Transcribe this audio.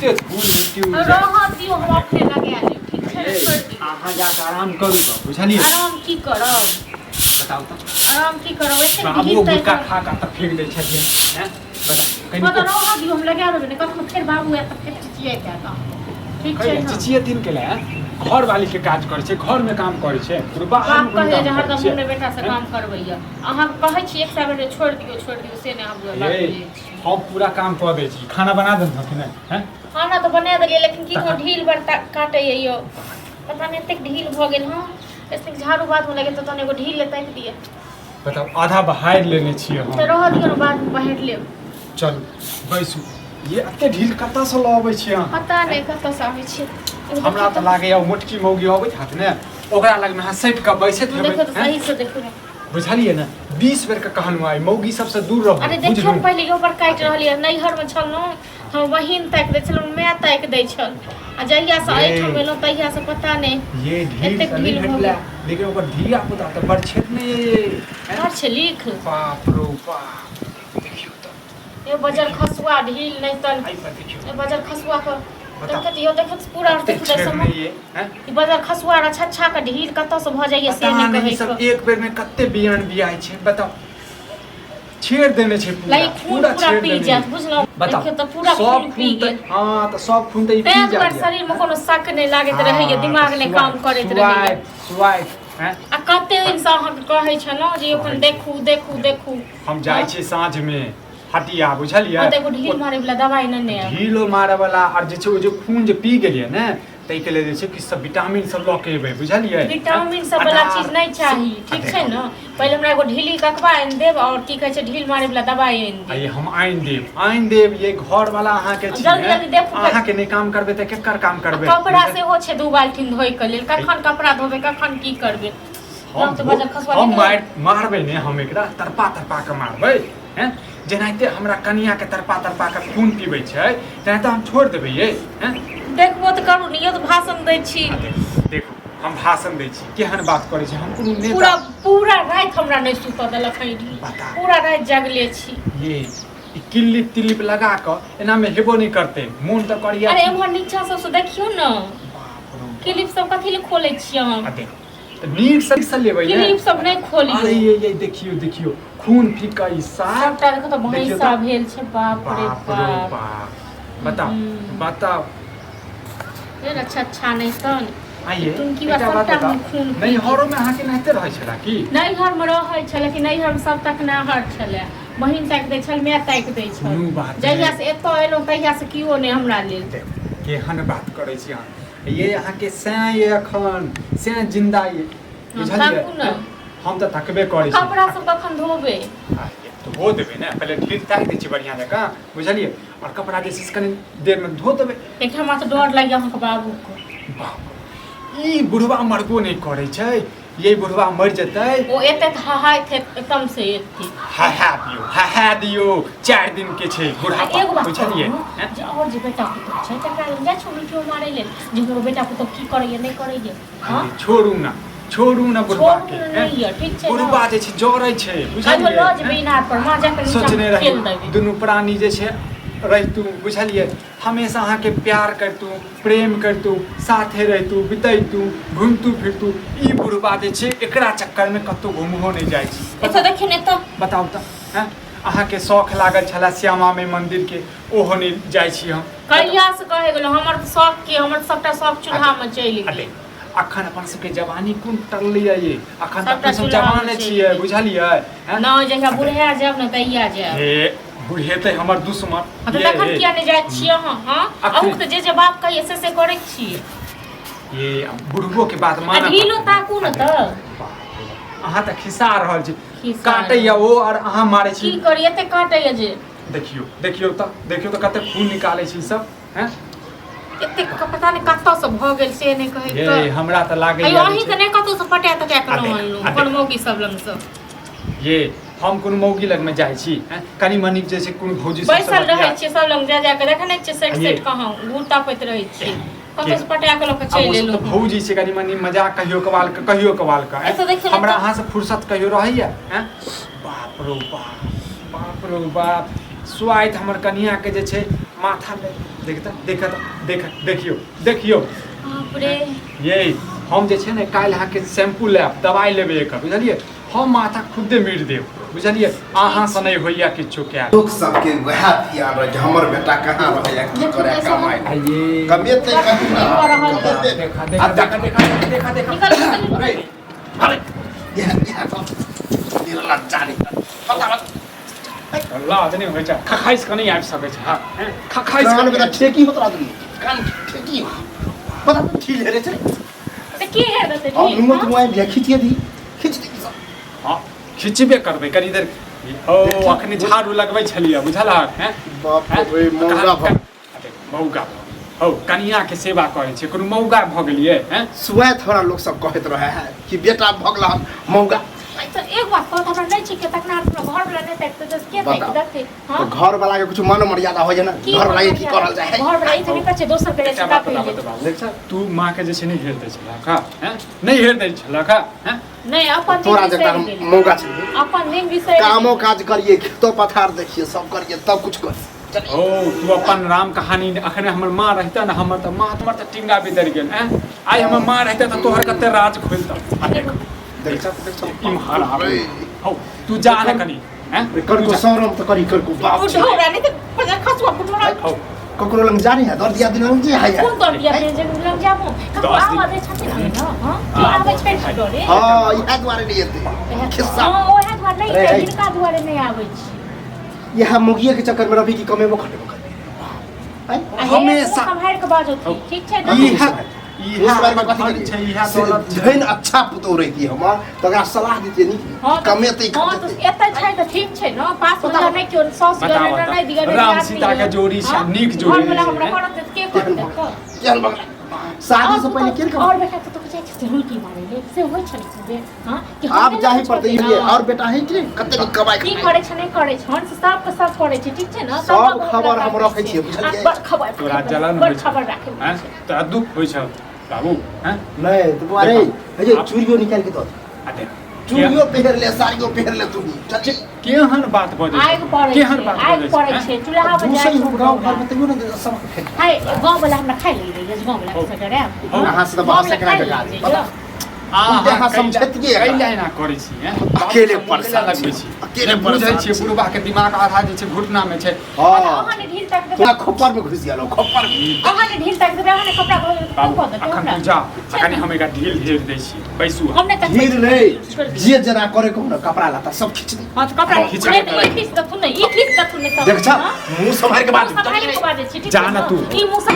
बहुते धूल मिट्टी उड़ जाए रह दियो हम अपने लगा लेब ठीक छै छोड़ दियो अहाँ जाके आराम करू तो बुझलिए आराम की करब बताओ तो आराम की करब ऐसे बाबू ढील गुटका खा का त फेंक दै छथिन हैं बताओ पता रह दियो हम लगा लेब ने कखनो फेर बाबू आएत त फेर चिचिए जाता ठीक छै ना चिचिए दिन के ले घर वाली के काज करे छै घर में काम करे छै बाहर बाप में कहे जे काम हरदम करे मुन्ने छै बेटा से काम करबैया अहाँ कहै छी एक सेकंड छोड़ दियो से ने हम ये हम पूरा काम कऽ दै छी खाना बना देन हथिन हैं खाना तो बना देलिए लेकिन की को ढील बरता काटे यो पता नहीं एतेक ढील भ गेल हां एतेक झाड़ू बात में लगे तो तने एगो ढील ले ताक दिए बताओ आधा बहार लेने छियै हम तो रह दियो बाद में बाहर लेब चल बैसू ये एते ढील कतऽ से लबै छी अहाँ पता नहीं कतऽ से आबै छी हमरा तऽ लागैया मोटकी मौगी अबैत हत ने ओकरा लग में अहाँ सटि कऽ बैसैत देखो हेबै तो सही से देखो बुझलिए ना 20 बेर के कहलहुँ आई मौगी सबसे दूर रहू अरे देखियो पहले यो पर काट रहलिए नैहर में छलनो हम बहिन तक दै छलौ मैं तक दै छल आ जहिया से एठम एलो तहिया से पता नहीं ये ढील एतेक ढील भ हटला गेल लेकिन ओकर धिया पुता तऽ बड़ छेद नहीं ये हर छै लिख बाप रो बाप देखियो तऽ ये बजर खसुआ ढील नहीं तन आई पर देखियो ये बजर खसुआ का बताओ। देखत यो देखत पूरा देख दे छेद समय नहीं ये हैं ई बजर खसुआ रा छछा का ढील कतऽ से भ जाइए से पता नहीं नहीं कहै सब छ एक बेर में कत्ते बियान बियाइ छै बताओ छेड़ देने छै पूरा लाई खून पूरा पी जात बुझलौ बताओ देखियो त पूरा खून पी गेल हां त सब खून त ई पी तें जाय पर शरीर में कोनो शक नहीं लागत रहैया दिमाग नहीं काम करैत रहैया स्वाइट हैं आ कते दिन से अहाँ कहै छलौ जे अपन देखू देखू देखू हम जाइ छी साँझ में हटिया बुझलिए आ देखो ढील मारे वाला दवाई नहीं है ढीलो मारे वाला और जे छै ओ जे खून जे पी गेलिए ने तै के लेल जे छै कि सब विटामिन सब ल के एबै बुझलिए विटामिन सब वाला चीज नहीं चाहिए ठीक छै ना पहले हमरा एगो ढीली ककबा आनि देब और की कहै छै ढील मारे वाला दवाई आनि देब आइए हम आइन देब ये घर वाला अहाँ के जल्दी जल्दी देखू अहाँ के नहीं काम करबे त केकर काम करबे कपड़ा से हो छै दू बाल्टी धोइ के लेल कखन कपड़ा धोबे कखन की करबे हम तो बजर खसवा हम मारबे ने हम एकरा तरपा के मारबे हैं जेनाइते हमरा कनिया के तरपा के खून पीबै छै तेनाइते हम छोड़ देबै ये हैं देखबो त करू नियो त भाषण दै छी देखो हम भाषण दै छी केहन बात करै छी हम कोनो नेता पूरा पूरा रात हमरा नहीं सुत देलक है बता। पूरा रात जागले छी ये ई क्लिप लगा क एना में हेबो नहीं करते मोन त करिया अरे एमहर नीचा सब से देखियो न बाप रे क्लिप सब कथि ले खोले छी हम आ देख त नीट से लेबै ने क्लिप सब नहीं खोलियो अरे ये देखियो खून फीका ई साफ सबटा देखो त देखियो भैंसा त। भेल छै बाप रे बाप बाप बताओ बताओ फिर अच्छा नहीं तन आइए तुमकी एकटा बात सबटा बताओ। में खून पी नहीं हरो में अहाँ के नहते रहै छला की नैहर में रहै छलै कि नैहर में सब तक नहर छलै बहिन ताकि दै छल मैं ताकि दै छल कोनो बात जहिया नहीं। से एतऽ एलहुँ तहिया से कियो नहीं हमरा लेल केहन बात करै छी अहाँ ये अहाँ के सैं ये अखन सैं जिंदा ये बुझलिए ताकू न। हम त तकबे करै छी कपड़ा सब कखन धोबे तो धो देबै ने पहले ढील ताकि दै छी बढ़िया जकाँ बुझलिए और कपड़ा जे छै कनी देर में धो देबै देख हमरा तो डर लागि अहाँके बाबू को बाप ई बुढ़वा मरबो नहीं करै छै ये बुढ़वा मर जेतै ओ एते हाय थे एकदम से एते हा दियो 4 दिन के छै बुढ़ा एगो बात बुझलिए कहू, जे और जे बेटा पुतौ छै तकरा लग जा छोड़ी क्यों मारे ले जे हमर बेटा पुतौ की करैया नहीं करैया हां छोड़ू ना बुढ़वा के छोड़ू नहीं है, ठीक छै ना? बुढ़वा जे छै जरै छै कहियो बुझलिए लज बिना पर मां जाके सोचने नीचा खेल रही देबे दुनू प्राणी जे छै रहितू बुझलिए हमेशा अहाँ के प्यार करतू प्रेम करतू साथे रहतू बितैतू घूमतू फिरतू ई बुढ़वा जे छै एकरा चक्कर में कतौ घुमहो नहीं जाइ छी एतऽ देखिन एतऽ बताउ त हैं अहाँ के शौक लागल छला श्यामा माई मंदिर के ओहो नहीं जाइ छी हम कहिया से कहे गेलो हमर तो शौक के हमर सबटा शौक चूल्हा में चलि अरे गेल अखन अपन सबके जवानी कोन टरलिए ये अखन तक सबटा सब चूल्हा जवान में छियै चलि बुझलिए हैं ना जहिया बुढ़िया जाब न तहिया जाब हे बुढ़ेतै हमर दुश्मन तो तखन किया नहीं जाय छियै अहाँ हां अखन- अहू तऽ जे बाप कहिए से करै छी ये बुढ़बो के बात आ मानब ढीलो ताकू न तऽ अहाँ तऽ खिसा रहल छी खिसा काटैया ओ और अहाँ मारै छी की करी एते काटैया जे देखियो तऽ कते खून निकालै छी सब हैं एते पता नहीं कतऽ से भ गेल से नहीं कहे ये तऽ हमरा तऽ लागैया अयो जे अहीं छै- तऽ नहीं कतौ से पटा तक आ कनो देख, अनलू आ कोन देख। मौगी सब लंग से ये हम कोनो मौगी लग में जाइ छी हैं कनी मनी जे छै कोनो भौजी सब बैसल रहै छियै सब लंग जा के देखने छियै सेट ये। सेट कहाँ घूर तापैत रहै छियै कतौ से पटा के लोक अब चलि वो सब एलू तो भौजी छै कनी मनी मजाक कहियो कवाल का हैं? ऐसा देखियो ना हमरा तो- अहाँ से फुर्सत कहियो रहैया हैं बाप रो बाप स्वाइट हमर कनिया के जे छै माथा ले देखियो बाप रे ये हम जे छै ने काल्हि अहाँके शैम्पू लेब दवाइ लेबै एकर बुझलिए हम माथा खुदे मीट देब बुझलिए अहाँ से नहीं होइया किछो क्या लोग सबके वह ध्यान रहे कि हमर बेटा कहाँ रहे की करे कमाई ये कमेते कहीं ना देखा निकल अरे अरे ये निरला जानी पता मत अल्लाह नहीं होइ छै खखाइस के नहीं आबि सकै छै हां खखाइस कान बेटा ठेकी होत रात कान ठेकी पता ठीक है रे तो की है दते अब नुमत मुआई भी खींचिए दी खींच दी हां खिचबे करबै कनी देर ओ अखनी झाड़ू लगबै छलिए बुझलहक हैं बाप रे मौगा हो कनिया के सेवा करे छै कोनो मौगा भ गेलिए हैं सुबह थोड़ा लोग सब कहत रहे है कि बेटा भगला मौगा तो एक बात कहत हमरा नहीं छी के तकना अपना घर वाला नहीं तक तो के तक दते हां तो घर वाला के कुछ मान मर्यादा हो जाए ना घर वाला के की करल जाए है घर वाला ई थोड़ी कछे दोसर करे से का कहिए देख तू मां के जे छै नहीं घेर दै छला का हैं नहीं घेर दै छला का हैं नहीं अपन तोरा जका मौगा छै अपन दिन विषय कामो काज करिए खेतो पथार देखिए सब करिए तब कुछ कर ओ तू अपन राम कहानी अखने हमर मां रहता ना हमर त मां हमर त टिंगा बिदर गेल हैं आइ हमर मां रहता त तोहर कते राज खोलता देख इम्हार आवे हो तू जा ना कनी हैं कर को शरम तो करी कर को बाप उठो रानी तो पजा खसवा फुटरा हो ककरो लंग जानी है दर दिया दिन लंग जे है कौन कर दिया तेरे जग लग जामो कब आवाज छते ना हां आवे छै डोरे हां इहा द्वारे नहीं आते खिस्सा हां ओहे द्वार नहीं है इनका द्वारे नहीं आवे छी यह मुगिया के चक्कर में रवि की कमेबो खटे हमेशा संभाल के बाजो ठीक छै इहा छै इहा दौलत जहन अच्छा पुतो रहती हम तकरा सलाह देतिए नी कमेते हां तो एतै छै त ठीक छै न पास में नहीं क्यों सॉस गरे नहीं दिया राम सीता के जोड़ी छै नीक जोड़ी घर वाला हमरा करत के करत चल बगला शादी से पहले किर और बेटा तो कुछ से रोटी मारे ले से होय छै से हां कि आप जाही पड़ते ये और बेटा है कि कते नी कमाई की करे छै नहीं करे छै हम सब के सब करे छै ठीक छै न सब खबर हम रखै छियै बुझलियै बड़ खबर तोरा जलन बड़ होइ छै खबर राखे हैं तोरा दुख होइ छै बाबू हैं नहीं तो अरे हे चूड़ियो निकाल के दो अरे चूड़ियो पहन ले साड़ियो पहन ले तू चल केहन बात बजै आइ पड़ै केहन बात आइ बजै पड़ै छै चूल्हा पर दूसरे जाय हो गांव घर में तैयो ना सब हाय गांव वाला हमरा खाइ ले रे गांव वाला से डरे अहाँ से तो बहुत सकरा के गाड़ी पता अहाँ समझतिए कैला ना करै छी हैं अकेले परेशान लगबै छी अकेले बुझै परेशान छी बुढ़बा के दिमाग आधा जे छै घुटना में छै हां अहाँ ने ढील तक तोरा खोपर में घुस गेलो खोपर में अहाँ ने ढील तक देबे अहाँ ने कपड़ा को दे अखन तू जा अखन हम एकरा ढील ढेर दै छी बैसू हमने तक ढील नहीं जे जना करे को ना कपड़ा लाता सब खींच दे हां तो कपड़ा खींच ले खींच त तू नहीं ई खींच त तू नहीं देख छा मुंह संभाल के बात संभाल के बात छी ठीक जा ना तू ई मुंह